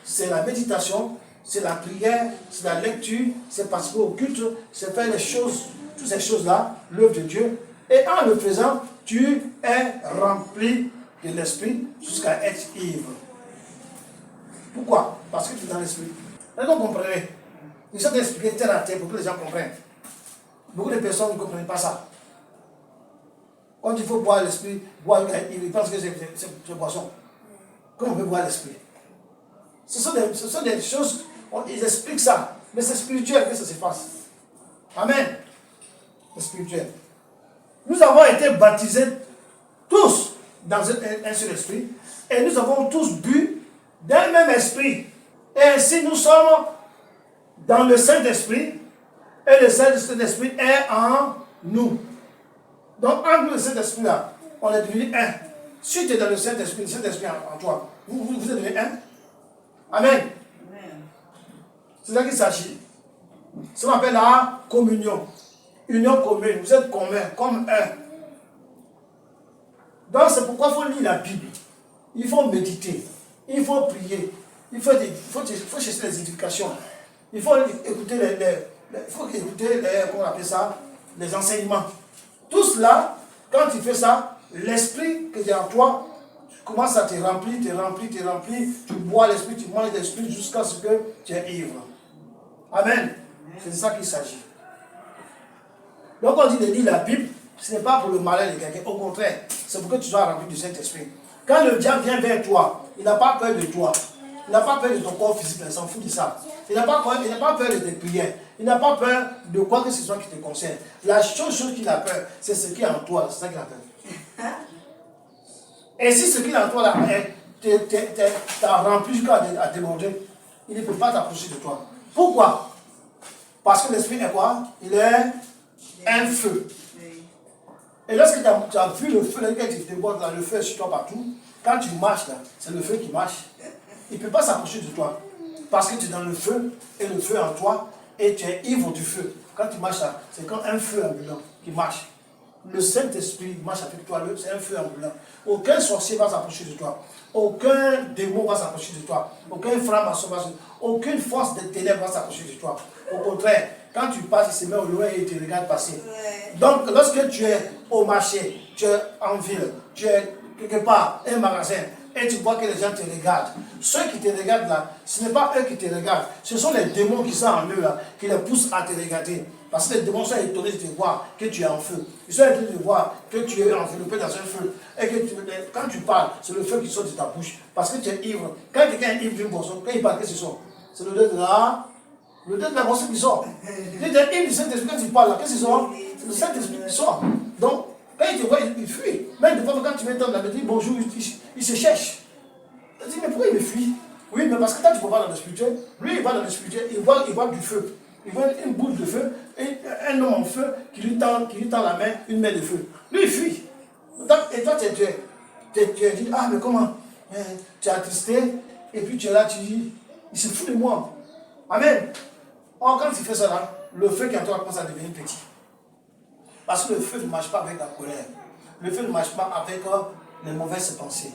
C'est la méditation, c'est la prière, c'est la lecture, c'est participer au culte, c'est faire les choses, toutes ces choses-là, l'œuvre de Dieu. Et en le faisant, tu es rempli de l'esprit jusqu'à être ivre. Pourquoi? Parce que tu es dans l'esprit. Est-ce que vous comprenez? Ils sont expliqués terre à terre pour que les gens comprennent. Beaucoup de personnes ne comprennent pas ça. Quand il faut boire l'esprit, ils pensent que c'est boisson. Comment on peut boire l'esprit? Ce sont des choses, ils expliquent ça, mais c'est spirituel que ça se passe. Amen. C'est spirituel. Nous avons été baptisés tous dans un seul esprit, et nous avons tous bu d'un même esprit. Et ainsi nous sommes dans le Saint-Esprit, et le Saint-Esprit est en nous. Donc, entre le Saint-Esprit là, on est devenu un. Si tu es dans le Saint-Esprit en toi, vous êtes devenu un. Amen. C'est ça qu'il s'agit. Ça qu'on appelle la communion. Union commune. Vous êtes commun, comme un. Donc, c'est pourquoi il faut lire la Bible. Il faut méditer. Il faut prier. Il faut chercher les éducations. Il faut écouter comment on appelle ça, les enseignements. Tout cela, quand tu fais ça, l'esprit que tu as en toi, tu commences à te remplir, tu bois l'esprit, tu manges l'esprit jusqu'à ce que tu es ivre. Amen. C'est de ça qu'il s'agit. Donc on dit de lire la Bible, ce n'est pas pour le malheur de quelqu'un, au contraire, c'est pour que tu sois rempli du Saint-Esprit. Quand le diable vient vers toi, il n'a pas peur de toi. Il n'a pas peur de ton corps physique, il s'en fout de ça. Il n'a pas peur de tes prières. Il n'a pas peur de quoi que ce soit qui te concerne. La chose qu'il a peur, c'est ce qui est en toi. C'est ça qu'il a peur. Et si ce qui est en toi là, t'a rempli jusqu'à déborder, il ne peut pas t'approcher de toi. Pourquoi? Parce que l'esprit est quoi? Il est un feu. Et lorsque tu as vu le feu, quand tu débordes là, le feu est sur toi partout, quand tu marches là, c'est le feu qui marche. Il ne peut pas s'approcher de toi. Parce que tu es dans le feu, et le feu est en toi, et tu es ivre du feu. Quand tu marches là, c'est comme un feu ambulant qui marche. le Saint-Esprit marche avec toi, c'est un feu ambulant. Aucun sorcier va s'approcher de toi. Aucun démon va s'approcher de toi. Aucun franc-maçon va s'approcher de toi. Aucune force de ténèbres va s'approcher de toi. Au contraire, quand tu passes, il se met au loin et il te regarde passer. Donc, lorsque tu es au marché, tu es en ville, tu es quelque part, un magasin, et tu vois que les gens te regardent. Ceux qui te regardent là, ce n'est pas eux qui te regardent, ce sont les démons qui sont en eux là, qui les poussent à te regarder. Parce que les démons sont étonnés de te voir que tu es en feu. Ils sont étonnés de voir que tu es enveloppé dans un feu. Et que quand tu parles, c'est le feu qui sort de ta bouche. Parce que tu es ivre. Quand quelqu'un est ivre d'une boisson, quand il parle, qu'est-ce que c'est ça? C'est le l'odeur de la boisson qui sort. Tu es ivre du Saint-Esprit, quand tu parles là, qu'est-ce que c'est ça? C'est le Saint-Esprit qui sort. Donc, quand il te voit, il fuit. Même des fois, quand tu m'étonnes, il me dit bonjour, il se cherche. Tu dis, mais pourquoi il me fuit? Oui, mais parce que quand tu vas dans le spirituel, lui, il va dans le spirituel, il voit du feu. Il voit une boule de feu, et un homme en feu qui lui tend la main, une main de feu. Lui, il fuit. Et toi, tu dis, ah, mais comment? Tu es attristé, et puis tu es là, tu dis, il se fout de moi. Amen. Or, quand tu fais ça là, le feu qui est en toi commence à devenir petit. Parce que le feu ne marche pas avec la colère. Le feu ne marche pas avec les mauvaises pensées,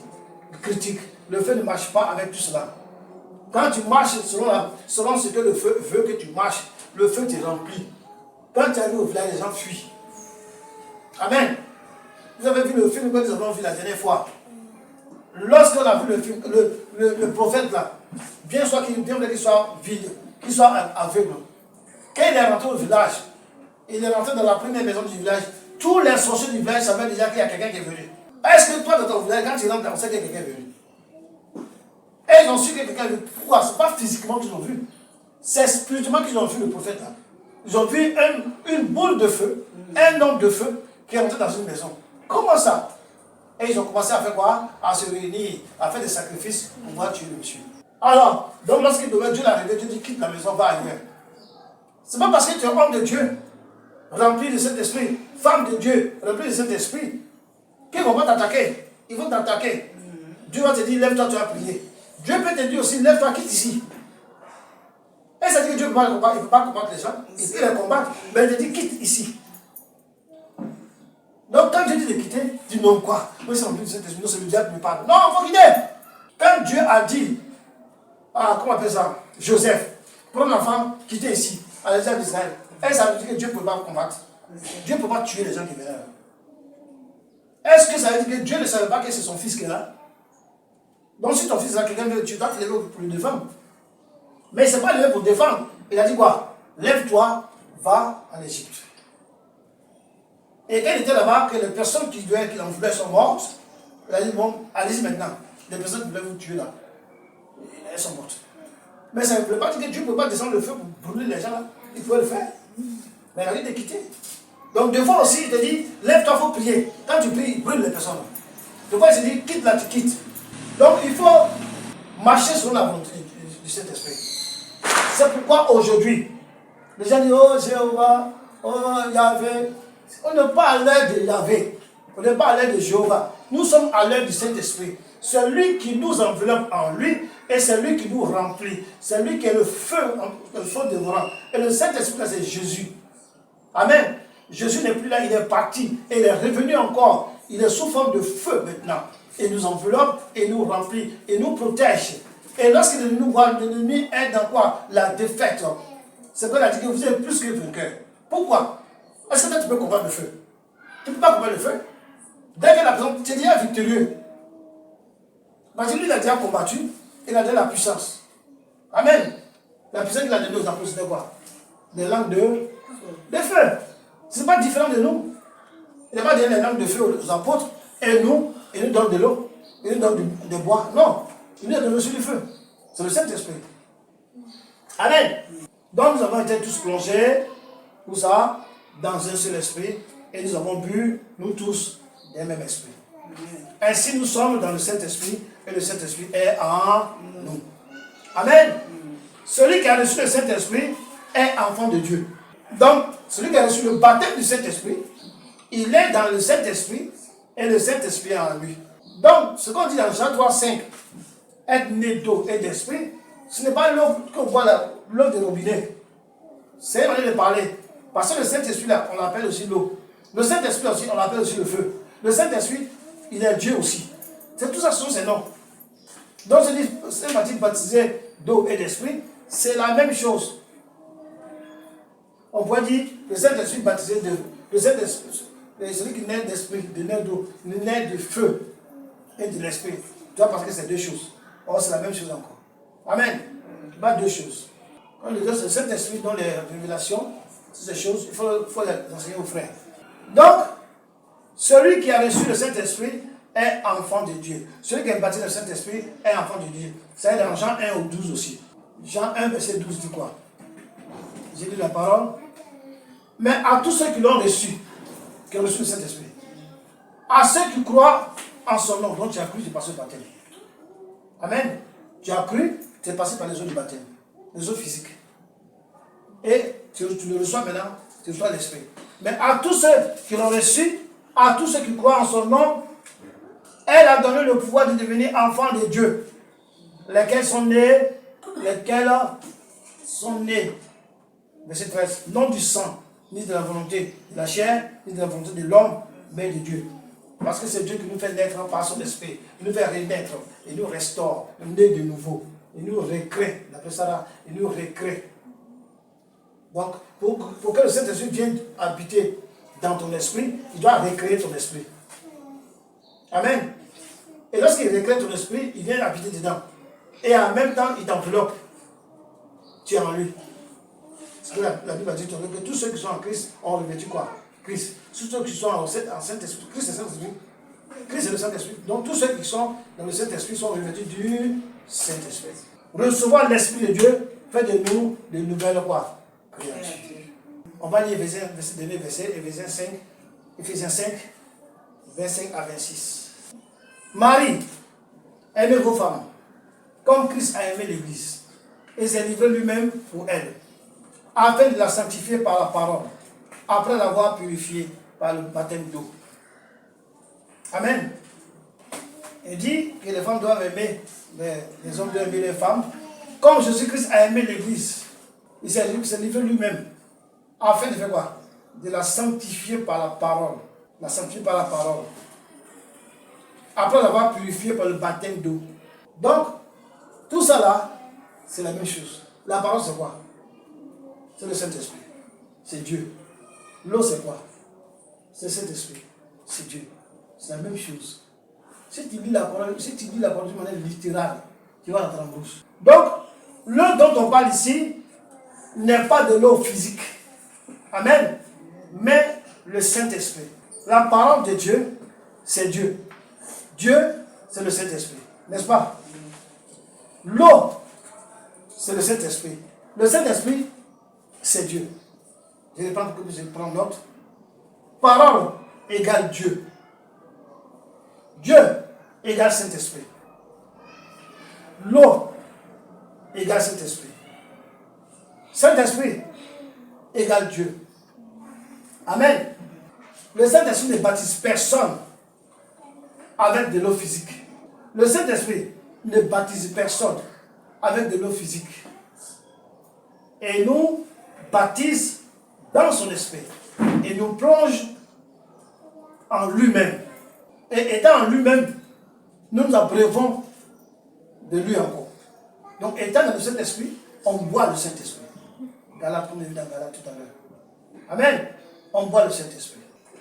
les critiques. Le feu ne marche pas avec tout cela. Quand tu marches selon ce que le feu veut que tu marches, le feu te remplit. Quand tu arrives au village, les gens fuient. Amen. Vous avez vu le film que nous avons vu la dernière fois. Lorsqu'on a vu le film, le prophète là, bien qu'il soit vide, qu'il soit aveugle. Quand il est rentré au village, il est rentré dans la première maison du village, tous les sorciers du village savaient déjà qu'il y a quelqu'un qui est venu. Est-ce que toi, dans ton village, quand tu rentres, on sait qu'il y a quelqu'un qui est venu? Et ils ont su que quelqu'un est venu. Pourquoi? Ce n'est pas physiquement qu'ils ont vu. C'est spirituellement qu'ils ont vu le prophète là. Ils ont vu une boule de feu, un homme de feu qui est rentré dans une maison. Comment ça? Et ils ont commencé à faire quoi? À se réunir, à faire des sacrifices pour pouvoir tuer le monsieur. Alors, donc lorsqu'il devait, Dieu l'a réveillé, Dieu dit quitte la maison, va ailleurs. C'est pas parce que tu es homme de Dieu, rempli de cet esprit, femme de Dieu, rempli de cet esprit, qu'ils ne vont pas t'attaquer. Ils vont t'attaquer. Dieu va te dire, lève-toi, tu vas prier. Dieu peut te dire aussi, lève-toi, quitte ici. Et ça dit que Dieu ne peut pas combattre les gens, il peut les combattre, mais il te dit, quitte ici. Donc quand Dieu dit de quitter, dis non quoi? Moi c'est rempli de cet esprit, c'est le diable qui me parle. Non, il faut quitter. Quand Dieu a dit, comment on appelle ça? Joseph, prends l'enfant, quittez ici, à l'exemple d'Israël. Et ça veut dire que Dieu ne peut pas combattre. Dieu ne peut pas tuer les gens qui viennent là. Est-ce que ça veut dire que Dieu ne savait pas que c'est son fils qui est là? Donc si ton fils est là, quelqu'un veut, tu dois te lever pour le défendre. Mais il ne s'est pas levé pour défendre. Il a dit quoi? Lève-toi, va en Égypte. Et quand il était là-bas, que les personnes qui en voulaient sont mortes, il a dit, bon, allez-y maintenant. Les personnes qui voulaient vous tuer là, elles sont mortes. Mais ça ne veut pas dire que Dieu ne peut pas descendre le feu pour brûler les gens là. Il pouvait le faire. Mais il a dit de quitter. Donc des fois aussi, il te dit, lève-toi, il faut prier. Quand tu pries, il brûle les personnes. Des fois, il se dit, quitte là, tu quittes. Donc il faut marcher sur la volonté du Saint-Esprit. C'est pourquoi aujourd'hui, les gens disent, oh Jéhovah, oh Yahvé. On n'est pas à l'heure de Yahvé. On n'est pas à l'heure de Jéhovah. Nous sommes à l'heure du Saint-Esprit. C'est lui qui nous enveloppe en lui et c'est lui qui nous remplit. C'est lui qui est le feu dévorant. Et le Saint-Esprit, c'est Jésus. Amen. Jésus n'est plus là, il est parti. Et il est revenu encore. Il est sous forme de feu maintenant. Il nous enveloppe et nous remplit et nous protège. Et lorsqu'il nous voit, l'ennemi est dans quoi? La défaite. C'est qu'on a dit que vous êtes plus que vainqueur. Pourquoi? Est-ce que toi tu peux combattre le feu? Tu ne peux pas combattre le feu. Dès que la personne, tu es déjà victorieux. Parce que lui, il a déjà combattu, il a déjà la puissance. Amen. La puissance qu'il a donnée aux apôtres, c'était quoi? Des langues de feu. Ce n'est pas différent de nous. Il n'a pas donné les langues de feu aux apôtres, et nous, il nous donne de l'eau, il nous donne du bois. Non, il nous a donné aussi du feu. C'est le Saint-Esprit. Amen. Donc nous avons été tous plongés, tout ça, dans un seul esprit, et nous avons bu, nous tous, d'un même esprit. Ainsi nous sommes dans le Saint-Esprit, et le Saint-Esprit est en nous. Amen. Celui qui a reçu le Saint-Esprit est enfant de Dieu. Donc, celui qui a reçu le baptême du Saint-Esprit, il est dans le Saint-Esprit, et le Saint-Esprit est en lui. Donc, ce qu'on dit dans Jean 3,5, être né d'eau et d'esprit, ce n'est pas l'eau qu'on voit là, l'eau de robinet. C'est une manière de parler. Parce que le Saint-Esprit, là, on l'appelle aussi l'eau. Le Saint-Esprit aussi, on l'appelle aussi le feu. Le Saint-Esprit, il est Dieu aussi. C'est tout ça, ce sont ses noms. Donc, je dis, Saint-Baptiste baptisé d'eau et d'esprit, c'est la même chose. On pourrait dire, le Saint-Esprit baptisé de... Le Saint-Esprit, celui qui naît d'esprit, de naît d'eau, naît de feu et de l'esprit. Tu vois, parce que c'est deux choses. Or, c'est la même chose encore. Amen. Pas deux choses. Quand le Saint-Esprit donne les révélations, ces choses, il faut les enseigner aux frères. Donc, celui qui a reçu le Saint-Esprit est enfant de Dieu. Celui qui est baptisé dans le Saint-Esprit est enfant de Dieu. C'est dans Jean 1 au 12 aussi. Jean 1, verset 12 dit quoi? J'ai lu la parole. Mais à tous ceux qui l'ont reçu, qui ont reçu le Saint-Esprit, à ceux qui croient en son nom, dont tu as cru, tu es passé au baptême. Amen. Tu as cru, tu es passé par les eaux du baptême, les eaux physiques. Et tu le reçois maintenant, tu reçois l'Esprit. Mais à tous ceux qui l'ont reçu, à tous ceux qui croient en son nom, elle a donné le pouvoir de devenir enfants de Dieu. Lesquels sont nés, verset 13, non du sang, ni de la volonté de la chair, ni de la volonté de l'homme, mais de Dieu. Parce que c'est Dieu qui nous fait naître par son esprit. Il nous fait renaître. Il nous restaure. Il nous naît de nouveau. Il nous recrée. D'après ça là, il nous recrée. Donc, pour que le Saint-Esprit vienne habiter dans ton esprit, il doit recréer ton esprit. Amen. Et lorsqu'il recrée ton esprit, il vient habiter dedans. Et en même temps, il t'enveloppe. Tu es en lui. Parce que la Bible a dit que tous ceux qui sont en Christ ont revêtu quoi? Christ. Tous ceux qui sont en Saint-Esprit. Christ est Saint-Esprit. Christ est le Saint-Esprit. Donc tous ceux qui sont dans le Saint-Esprit sont revêtus du Saint-Esprit. Recevoir l'Esprit de Dieu fait de nous de nouvelles quoi? Créatures. On va lire dernier verset, Éphésiens 5, 25 à 26. Marie, aimez vos femmes, comme Christ a aimé l'Église, et s'est livré lui-même pour elle, afin de la sanctifier par la parole, après l'avoir purifiée par le baptême d'eau. Amen. Il dit que les femmes doivent aimer, les hommes doivent aimer les femmes, comme Jésus-Christ a aimé l'Église. Il s'est livré lui-même, afin de faire quoi? De la sanctifier par la parole. La sanctifier par la parole. Après l'avoir purifiée par le baptême d'eau. Donc, tout ça là, c'est la même chose. La parole c'est quoi? C'est le Saint-Esprit. C'est Dieu. L'eau c'est quoi? C'est le Saint-Esprit. C'est Dieu. C'est la même chose. Si tu lis la parole d'une manière littérale, tu vas rentrer en bouche. Donc, l'eau dont on parle ici n'est pas de l'eau physique. Amen. Mais le Saint-Esprit. La parole de Dieu, c'est Dieu. Dieu, c'est le Saint-Esprit. N'est-ce pas? L'eau, c'est le Saint-Esprit. Le Saint-Esprit, c'est Dieu. Je prends note. Parole égale Dieu. Dieu égale Saint-Esprit. L'eau égale Saint-Esprit. Saint-Esprit égale Dieu. Amen. Le Saint-Esprit ne baptise personne avec de l'eau physique. Le Saint-Esprit ne baptise personne avec de l'eau physique. Et nous baptise dans son esprit. Et nous plonge en lui-même. Et étant en lui-même, nous nous abreuvons de lui encore. Donc étant dans le Saint-Esprit, on boit le Saint-Esprit. Galate, comme on a vu dans Galate tout à l'heure. Amen. On boit le Saint-Esprit.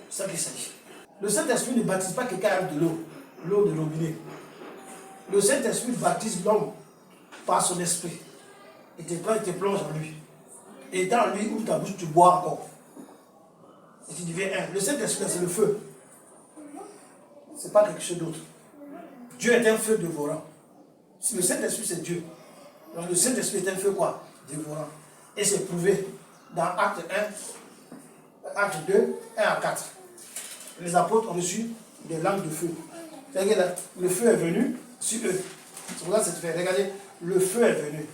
C'est ça qu'il s'agit. Le Saint-Esprit ne baptise pas quelqu'un avec de l'eau de robinet. Le Saint-Esprit baptise l'homme par son esprit. Il te plonge en lui. Et dans lui, ouvre ta bouche, tu bois encore. Et tu deviens un. Le Saint-Esprit, c'est le feu. Ce n'est pas quelque chose d'autre. Dieu est un feu dévorant. Le Saint-Esprit, c'est Dieu. Donc le Saint-Esprit est un feu quoi? Dévorant. Et c'est prouvé dans Acte 1, Acte 2, 1 à 4. Les apôtres ont reçu des langues de feu. C'est-à-dire que le feu est venu sur eux. C'est pour ça que c'est fait. Regardez, le feu est venu.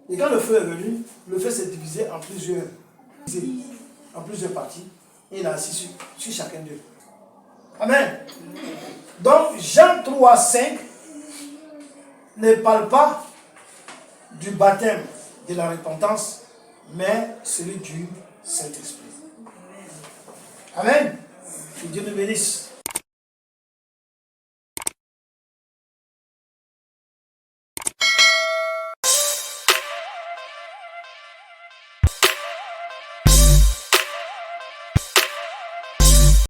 Et quand le feu est venu, le feu s'est divisé en plusieurs parties. Et il a assis sur chacun d'eux. Amen. Donc, Jean 3, 5 ne parle pas du baptême de la repentance, mais celui du Saint-Esprit. Amen. Que Dieu nous bénisse.